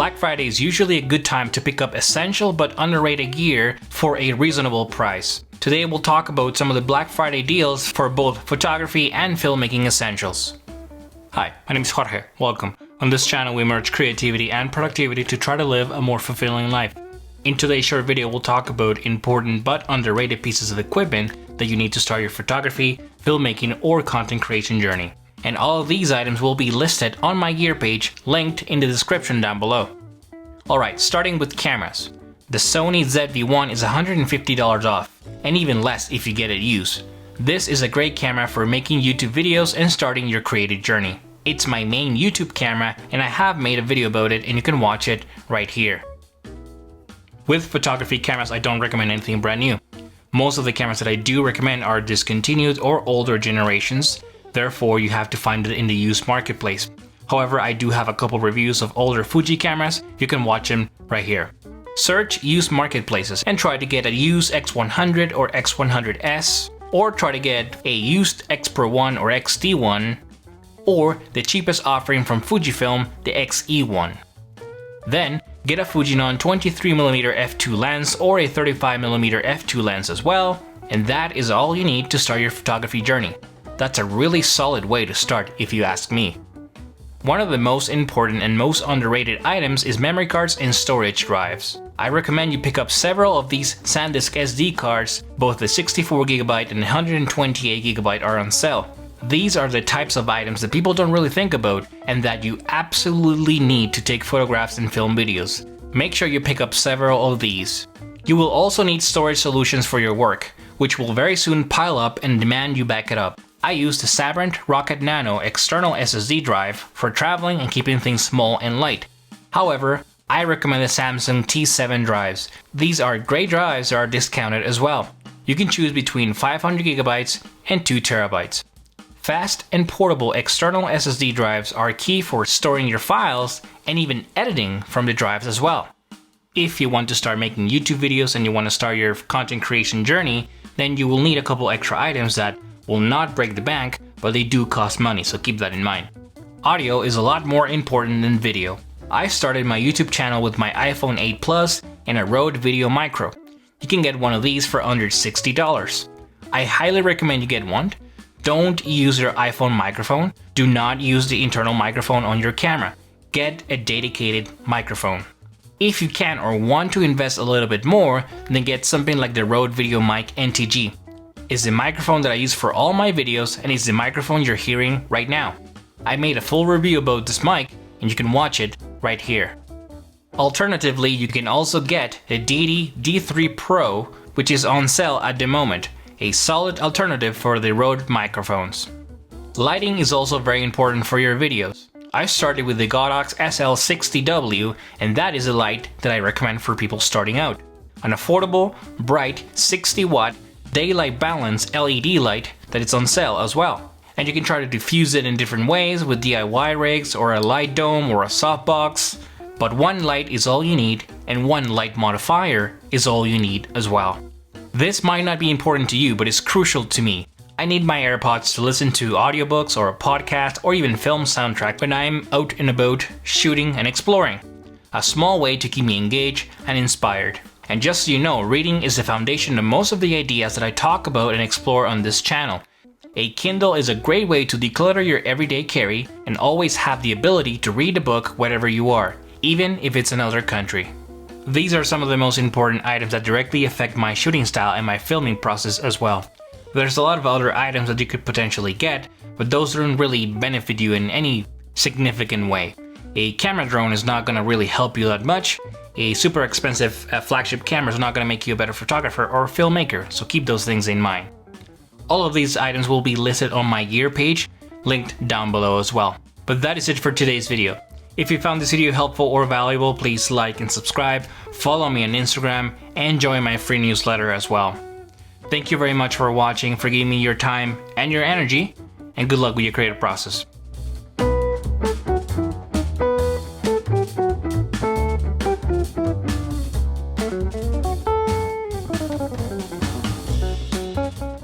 Black Friday is usually a good time to pick up essential but underrated gear for a reasonable price. Today we'll talk about some of the Black Friday deals for both photography and filmmaking essentials. Hi, my name is Jorge. Welcome. On this channel we merge creativity and productivity to try to live a more fulfilling life. In today's short video we'll talk about important but underrated pieces of equipment that you need to start your photography, filmmaking, or content creation journey. And all of these items will be listed on my gear page, linked in the description down below. Alright, starting with cameras. The Sony ZV-1 is $150 off, and even less if you get it used. This is a great camera for making YouTube videos and starting your creative journey. It's my main YouTube camera, and I have made a video about it, and you can watch it right here. With photography cameras, I don't recommend anything brand new. Most of the cameras that I do recommend are discontinued or older generations. Therefore, you have to find it in the used marketplace. However, I do have a couple reviews of older Fuji cameras. You can watch them right here. Search used marketplaces and try to get a used X100 or X100S, or try to get a used X Pro 1 or XT1, or the cheapest offering from Fujifilm, the XE1. Then, get a Fujinon 23mm f2 lens or a 35mm f2 lens as well, and that is all you need to start your photography journey. That's a really solid way to start if you ask me. One of the most important and most underrated items is memory cards and storage drives. I recommend you pick up several of these SanDisk SD cards. Both the 64GB and 128GB are on sale. These are the types of items that people don't really think about and that you absolutely need to take photographs and film videos. Make sure you pick up several of these. You will also need storage solutions for your work, which will very soon pile up and demand you back it up. I use the Sabrent Rocket Nano external SSD drive for traveling and keeping things small and light. However, I recommend the Samsung T7 drives. These are great drives that are discounted as well. You can choose between 500GB and 2TB. Fast and portable external SSD drives are key for storing your files and even editing from the drives as well. If you want to start making YouTube videos and you want to start your content creation journey, then you will need a couple extra items that will not break the bank, but they do cost money, so keep that in mind. Audio is a lot more important than video. I started my YouTube channel with my iPhone 8 Plus and a Rode Video Micro. You can get one of these for under $60. I highly recommend you get one. Don't use your iPhone microphone. Do not use the internal microphone on your camera. Get a dedicated microphone. If you can or want to invest a little bit more, then get something like the Rode Video Mic NTG. It's the microphone that I use for all my videos, and it's the microphone you're hearing right now. I made a full review about this mic, and you can watch it right here. Alternatively, you can also get the DD D3 Pro, which is on sale at the moment, a solid alternative for the Rode microphones. Lighting is also very important for your videos. I started with the Godox SL60W, and that is a light that I recommend for people starting out. An affordable, bright, 60-watt daylight balance LED light that is on sale as well. And you can try to diffuse it in different ways with DIY rigs or a light dome or a softbox. But one light is all you need, and one light modifier is all you need as well. This might not be important to you, but it's crucial to me. I need my AirPods to listen to audiobooks or a podcast or even film soundtrack when I'm out and about shooting and exploring. A small way to keep me engaged and inspired. And just so you know, reading is the foundation of most of the ideas that I talk about and explore on this channel. A Kindle is a great way to declutter your everyday carry and always have the ability to read a book wherever you are, even if it's another country. These are some of the most important items that directly affect my shooting style and my filming process as well. There's a lot of other items that you could potentially get, but those don't really benefit you in any significant way. A camera drone is not going to really help you that much. A super expensive flagship camera is not going to make you a better photographer or filmmaker, so keep those things in mind. All of these items will be listed on my gear page, linked down below as well. But that is it for today's video. If you found this video helpful or valuable, please like and subscribe, follow me on Instagram, and join my free newsletter as well. Thank you very much for watching, for giving me your time and your energy, and good luck with your creative process.